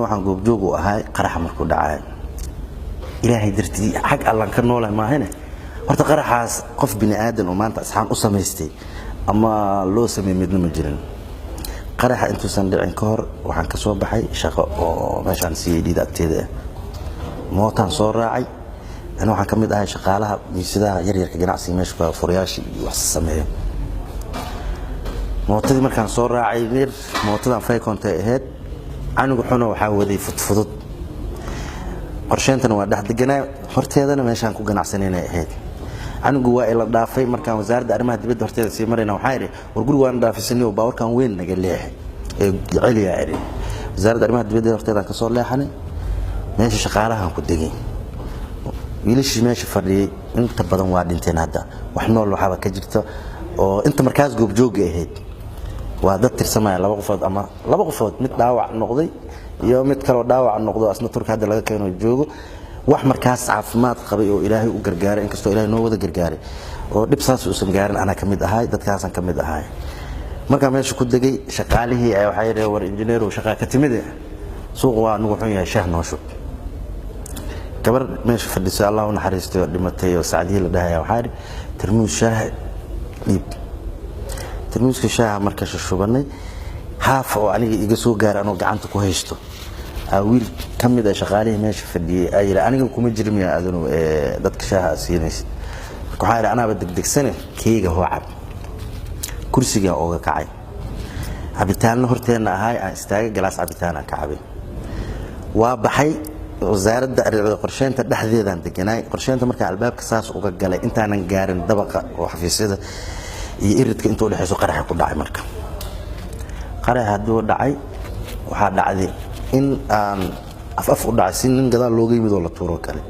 waxaan goobjoog u ahay qarax markuu dhacay ilaahay dartii xaq Allah ka noolay maahane horta qaraxaas qof bini aadan oo maanta asxaan u sameystay ama loo sameeyay midna ma jirin qaraxa intuu san dhicin ka hor waxaan ka soo baxay shaqo oo meeshaan CID agteeda mootaan soo raacay ana waxaan kamid ahay shaqaalaha miisadaha yaryarka ganacsiga meesha ka furiyaashi wax sameeyo mootadii markaan soo raacay neer mootadan faykonta ahayd anigu xuno waxa waday fudfudud qorsheentana waa dhaxdeganaa horteedana meeshaan ku ganacsaneenay ahayd anigu waa ila dhaafay markaan wasaaradda arrimaha dibadda horteeda sii marayna waxaa yiri war guriga waan dhaafisnay oo baawarkan weyn naga leeyahay ee jeceliya yiri wasaaradda arrimaha dibadda horteeda ka soo leexanay meesha shaqaalaha ku degay wiilashii meesha fadhiyay inta badan waa dhinteen hadda wax nool waxba ka jirto oo inta markaas goob joog ahayd waa dad tirsamay laba qofood mid dhaawac noqday iyo mid kale dhaawac noqdo asna turka hadda laga keeno joogo wax markaas caafimaad qabay oo Ilaahay u gargaaray inkastoo Ilaahay noo wada gargaaray oo dhib saas u gaarin ana kamid ahay dadkaas aan kamid ahay marka meesha ku degay shaqaalihii ay waxay yiraahdeen war engineer oo shaqa ka timid suuq waa nagu xun yahay shaah noo shub gabar meesha fadhisay Allah u naxariisto dhimatay oo saacadii la dhahay waxa tarmuus shaah dib tarmuuska shaah marka shubanay haaf oo aniga iga soo gaar anoo gacanta ku haysto wiil kamid ah shaqaalihii meesha fadhiyay ay aniga kuma jirmiya adanu dadka shaaha siinaysid waxa ay anaaba degdegsane keega hoo cab kursiga oo kacay cabitaan horteena ahay aan istaagay galaas cabitaan aan ka cabay waa baxay wasaaradda arrimaha qorsheynta dhaxdeedan deganay qorsheynta marka albaabka saas uga galay intaanan gaarin dabaqa oo xafiisyada iyo iridka intuu dhaxayso qarax ku dhacay marka qarax haduu dhacay waxa dhacday in aan af u dhacay nin gadaal looga yimid oo la tuuro kale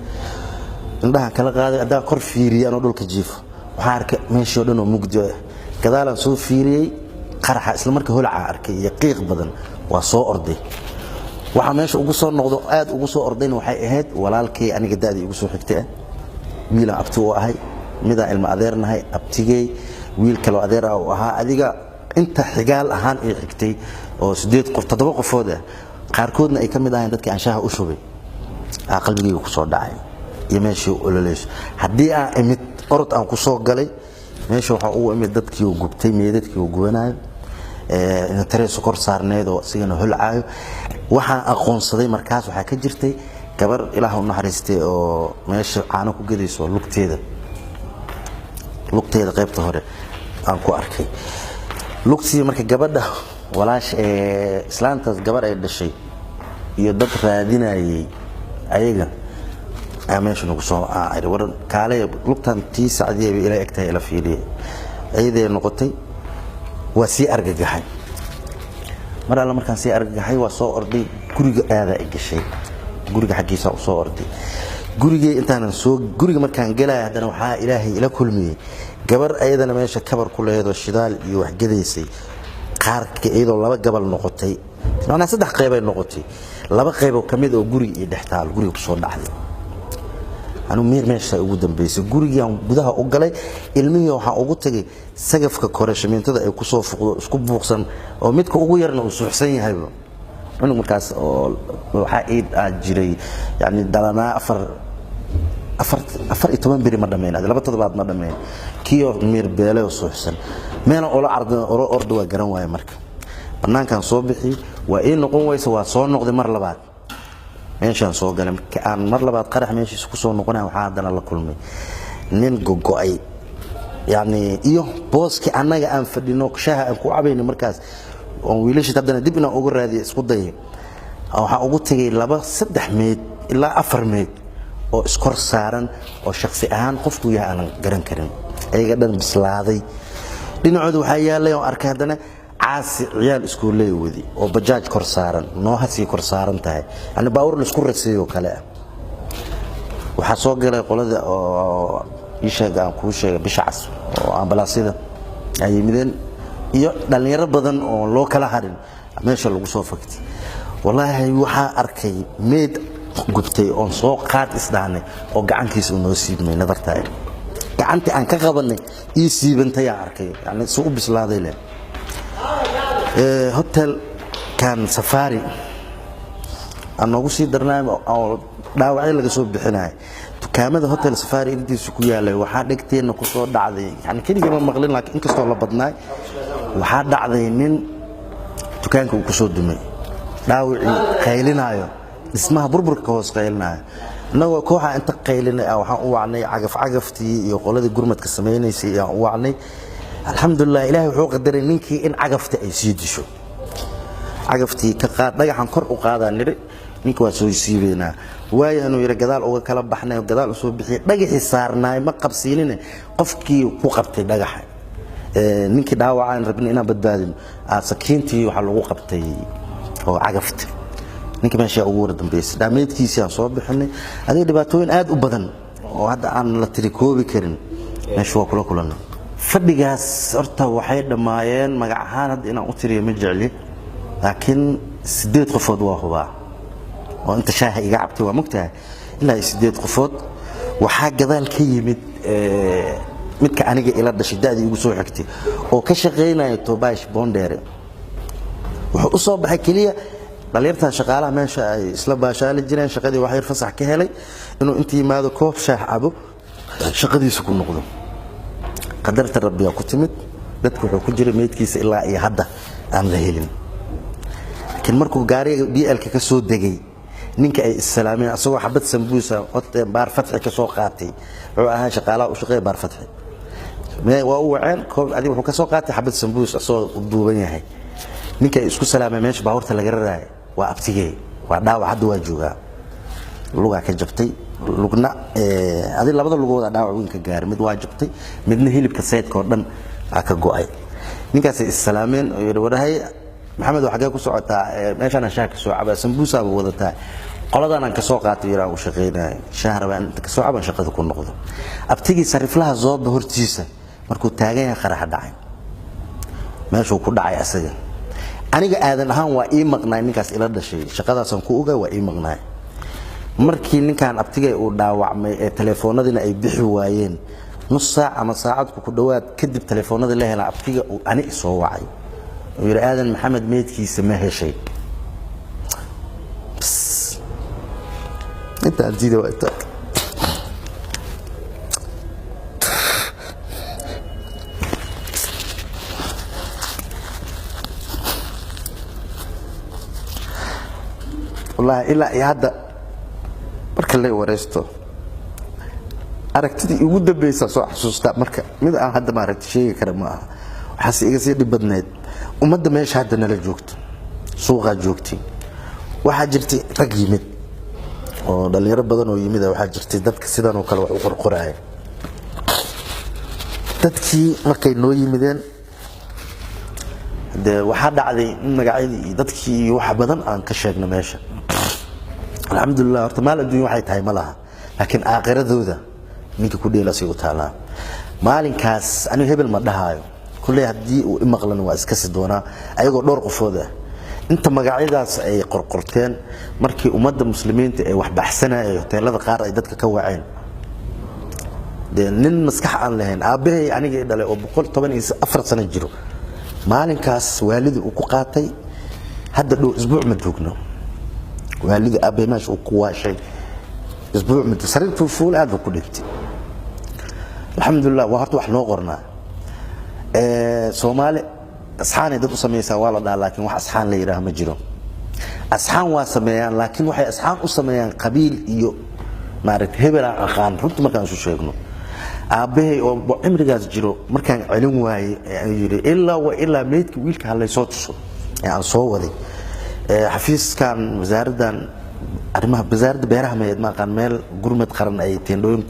indhaha kala qaaday adaa kor fiiriyaan oo dhulka jiifo waxa arkay meesha oo dhan oo mugdi ah gadaalan soo fiiriyay qaraxa isla marka holaca arkay iyo qiiq badan waa soo orday waxa meesha ugu soo noqdo aad ugu soo ordayna waxay ahayd walaalkay aniga daadii ugu soo xigtay wiila abti oo ahay mida ilma adeernahay abtigay wiil kale oo adeer ah oo ahaa adiga inta xigaal ahaan ay xigtay oo 7 qof 7 qofood ah qaarkoodna ay kamid ahayn dadkii anshaha u shubay qalbigayga ku soo dhacay iyo meeshii ololeyso hadii aan imid orod aan ku soo galay meesha waxa uu imid dadkii oo gubtay meedadkii oo gubanayo tareeso kor saarneed oo sigana hulcaayo waxa aqoonsaday markaas waxa ka jirtay gabar Ilaahay u naxariistay oo meesha caano ku gadayso lugteeda qaybta hore aan ku arkay lugtii marka gabadha walaash islaantaas gabar ay dhashay iyo dad raadinayay ayaga meesha nagu soo aaray war kaalay lugtan tii saacadii ila egtay ila fiiriyay ayday noqotay waa si argagaxay mar alla markaan si argagaxay waa soo orday guriga aada ay gashay guriga xaqiisa u soo orday guriga markaan galay hadana waxa Ilaahay ila kulmiyay gabar ayadana meesha kabar ku leedo shidaal iyo wax gadaysay qaarka iyadoo laba gabal noqotay ana 3 qayb ay noqotay laba qayb oo kamid oo guriga iyo dhextaal guriga ku soo dhacday anu meesha ugu dambeysay guriga gudaha u galay ilmihii waxa ugu tagay sagafka korashamiintada ay ku soo fuqdo isku buuqsan oo midka ugu yarna uu suuxsan yahay anu markaas oo waxa jiray yani dalana 14 biri ma dhameeyay 2 toddobaad ma dhameeyay kiyo mir beelay oo suuxsan meel oo la ordo waa garan waay marka banaankan soo bixi waa in noqon wayso waa soo noqday mar labaad meeshaan soo galay aan mar labaad qarax meeshiisa ku soo noqonay waxa hadana la kulmay nin gogo'ay yani iyo booski anaga aan fadhino shaha aan ku cabayno markaas oo wiilasha tabdana dib inaan ugu raadiyo isku dayay waxa ugu tagay 2-3 meed ilaa 4 meed oo iskor saaran oo shakhsi ahaan qofku yahay aan garan karin ayaga dhan bislaaday dhinacooda waxa yaalay oo arkay hadana caasi ciyaal iskuulay wadi oo bajaaj kor saaran noo hasii kor saaran tahay ana baawur la isku raseeyo kale waxa soo galay qolada oo ishaga ku sheegay bishacas oo ambalaasida ay yimideen iyo dhalinyaro badan oo loo kala harin meesha lagu soo faktay wallahi waxa arkay meed gubtay oo soo qaad isdaanay oo gacankiisa noo siibmay nadartay gacanti aan ka qabanay ii siibantay arkay yani soo bislaaday hotel كان سفاري aan noogu sii darnaay oo dhaawacyo laga soo bixinay dukaamada hotel safari intiisa ku yaalay waxaa dhigteena ku soo dhacday yani kaliya ma maqlin laakiin inkastoo la badnaay waxaa dhacday nin dukaanka uu ku soo dumay dhaawacii qaylinayo dhismaha burburka hoos qaylinayo anagoo kooxa inta qaylinay waxaan u wacnay cagaftii iyo qoladii gurmadka sameeynaysa ayaan u wacnay alxamdulillah ilaahay wuxuu qadaray ninkii in cagafta ay sii disho cagaftii ka qaad dhagaxan kor u qaadaa niri ninka waa soo siibeena waayanu yiri gadaal uga kala baxnay gadaal u soo bixiyay dhagaxii saarnaay ma qabsiinin qofkii ku qabtay dhagaxa ninkii dhaawacaan rabin inaan badbaadin sakiintii waxa lagu qabtay oo cagafta ninka meesha ugu war dambeysay daameedkiisa soo bixinay adiga dhibaatooyin aad u badan oo hadda aan la tiri koobi karin meesha waa kula kulanay fadhigaas horta waxay dhamaayeen magac ahaan hadda inaan u tiriyo ma jecli laakiin 8 qofood waa hubaa oo inta shaaha iga cabtay waa mugtahay ilaa 8 qofood waxa gadaal ka yimid midka aniga ila dhashay daadii ugu soo xigtay oo ka shaqeynaya Tobash Bondere wuxuu u soo baxay kaliya dhalinyarta shaqaalaha meesha ay isla baashaali jireen shaqadii wax yar fasax ka helay inuu intii yimaado koob shaah cabo shaqadiisa ku noqdo qadarta rabbiga ku timid dadku wuxuu ku jiray meedkiisa ilaa iyo hadda aan la helin laakiin markuu gaariga DL ka soo degay ninka ay islaameen asagoo xabad sambuusa qotay baar fatxi ka soo qaatay wuxuu ahaa shaqaalaha u shaqeeya baar fatxi waa uu waceen koob adiga wuxuu ka soo qaatay xabad sambuus asoo duuban yahay ninka isku salaamay meesha baawarta laga raraay waa abtigay waa dhaawac hadda waa joogaa luga ka jabtay lugna adiga labada lugooda dhaawac weyn ka gaaray mid waa jabtay midna hilibka saydka oo dhan ka go'ay ninkaas islaameen oo yiri wadahay maxamed waxa ku socotaa meeshaan shaaka soo cabaa sambuusa buu wadataa qoladan aan ka soo qaatay yiraan u shaqeynay shahrabaan ka soo caban shaqada ku noqdo abtigii sariflaha zoob hortiisa markuu taagan yahay qarax dhacay meeshuu ku dhacay asaga aniga aadan ahaan waa ii maqnay ninkaas ila dhashay shaqadaas aan ku ogaa waa ii maqnay markii ninkan abtigay uu dhaawacmay ee telefoonadina ay bixi waayeen nus saac ama saacad ku dhawaad kadib telefoonada la helay abtiga uu ani soo wacay oo yiri aadan maxamed meedkiisa ma heshay inta diido waa inta والله إلا هذا marka la wareesto aragtidii ugu dambeysay soo xasuusta marka mid aan hadda ma aragti sheegi kara ma aha waxa iga sii dhibadneed umada meesha hadda nala joogto suuqa joogtay waxa jirtay rag yimid oo dhalinyaro badan oo yimid waxa jirtay dadka sidan oo kale wax u qorqoraay dadkii markay noo yimideen waxa dhacday magacyadii dadkii wax badan aan ka sheegno meesha الحمد لله horta maal adduun waxay tahay malaha laakiin aaqiradooda ninka ku dheelasay u taala maalinkaas aniga hebel ma dhahayo kullee hadii uu imaqlan waa iska si doona ayagoo dhowr qofood ah inta magacyadaas ay qorqorteen markii ummadda muslimiinta ay wax baxsanay hoteelada qaar ay dadka ka waceen nin maskax aan lahayn aabahay aniga dhalay oo 114 sano jiro maalinkaas waalid uu ku qaatay hadda dhow isbuuc ma joogno والد أبي ماش وكواشي أسبوع من تسرقت فول هذا كلت الحمد لله وهرت وح نوقرنا سومالي أصحاني دتو سمي سوالة ده لكن وح أصحان لي راه مجرم أصحان واسميان لكن وح أصحان أسميان قبيل يو معرفت هبل أخان رنت ما كان شو شيء أبي وعمر جاز جرو مركان علم واي يجري إلا وإلا ميت ويلك هلا يصوت يعني صوري حفيز كان وزاردان arrimaha wasaaradda beeraha meed ma qaan meel gurmad qaran ay teendooyin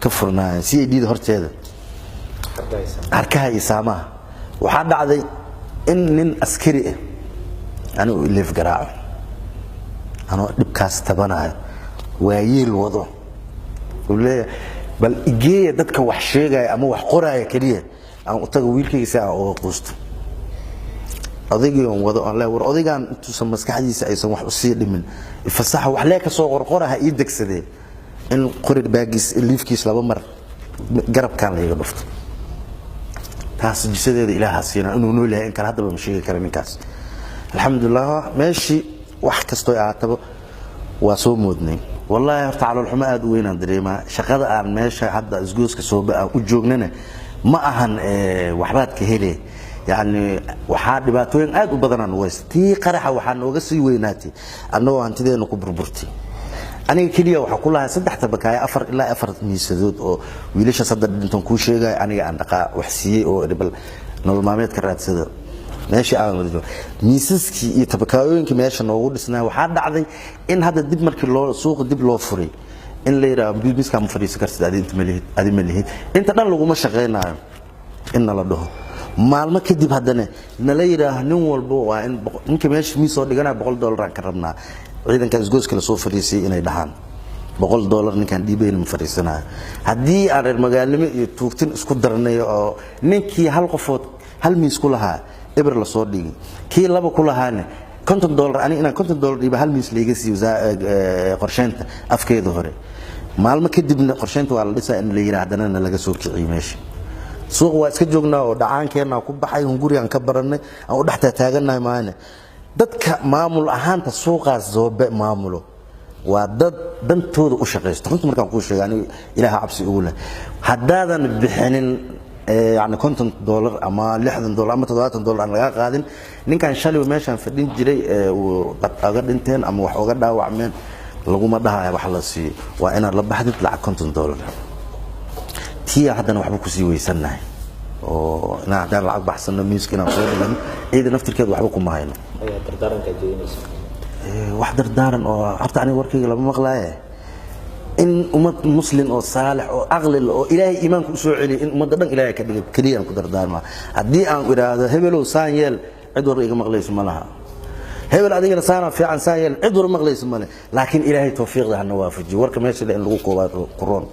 ka furnaa si ay diid horteeda arkaha isaamaha waxa dhacday in nin askari ah anu leef garaaco anu dibkaas tabanayo waayeel wado wala bal igeeya dadka wax sheegay ama wax qoraya kaliya aan u tago wiilkiisa oo quusto odaygan wado aan la war odaygan intuu maskaxdiisa aysan wax u sii dhimin fasaxa wax leeka soo qorqoraha ii degsadee in qorid baagis liifkiis laba mar garabkan la iga dhufto taas jisadeeda ilaaha siina inuu noo leeyahay in kala hadaba ma sheegi kara ninkaas alxamdulillah meeshi wax kasto ay aatabo واسو مودني والله تعالى الحما اد وين دريما شقada aan meesha hadda isgooska soo baa u joognana ma ahan waxbaad ka helay يعني waxa dhibaatooyin aad u badan aan weystii qaraxa waxa nooga sii weynaatay annoo hantideena ku burburtay aniga kaliya waxa ku lahaa 3 tabakaay 4 ilaa 4 miisadood oo wiilasha saddex dhintan ku sheegay aniga aan dhaqa wax siiyay oo ribal nolol maalmeedka raadsada meesha aan wado miisaskii iyo tabakaayooyinka meesha noogu dhisnaa waxa dhacday in hadda dib markii loo suuq dib loo furay in la yiraahdo miiska ma fariisan kartid adii ma lihid inta dhan lagu ma shaqeynaayo in la dhaho maalmo kadib haddana nala yiraahdo nin walba waa in ninka meesha miis soo dhigana $100 ka rabnaa ciidanka isgooska la soo fariisay inay dhahaan $100 ninkan dhiibeen ma fariisanayo hadii aan reer magaalnimo iyo tuugtin isku darnay oo ninkii hal qofood hal miis ku lahaa eber la soo dhigi kii laba ku lahaana $50 ani inaan $50 dhiiba hal miis leega siiyo qorsheynta afkeeda hore maalmo kadibna qorsheynta waa la dhisaa in la yiraahdana laga soo kiciyo meesha suuq waa iska joognaa oo dhacaankeena ku baxay hungurigan ka baranay aan u dhaxta taaganahay maana dadka maamul ahaanta suuqaas Zobe maamulo waa dad dantooda u shaqeysto runtii markaan ku sheegaan ilaaha cabsi ugu leh hadaadan bixinin يعني $50 ama $60 ama $70 aan laga qaadin ninkan shalay meeshan fadhin jiray oo aga dhinteen ama wax uga dhaawacmeen lagu ma dhahayo wax la sii waa in la baxdid lacag $50 tiya haddana waxba ku sii weysanahay oo ina hadaan lacag baxsano miiskina soo dhigan ciidan naftirkeedu waxba kuma hayno ayaa dardaaranka jeedinaysa wax dardaaran oo horta aniga warkayga lama maqlaaye in ummad muslim oo saalix oo aqli oo ilaahay iimaanku soo celi in ummadda dhan ilaahay ka dhigay kaliya ku dardaarma hadii aan iraado hebelow saan yeel cid war iga maqlayso malaha hebel adigana saana fiican saan yeel cid war maqlayso malaha laakiin ilaahay tawfiiqda hana waafaji warka meesha in lagu koobaado quraan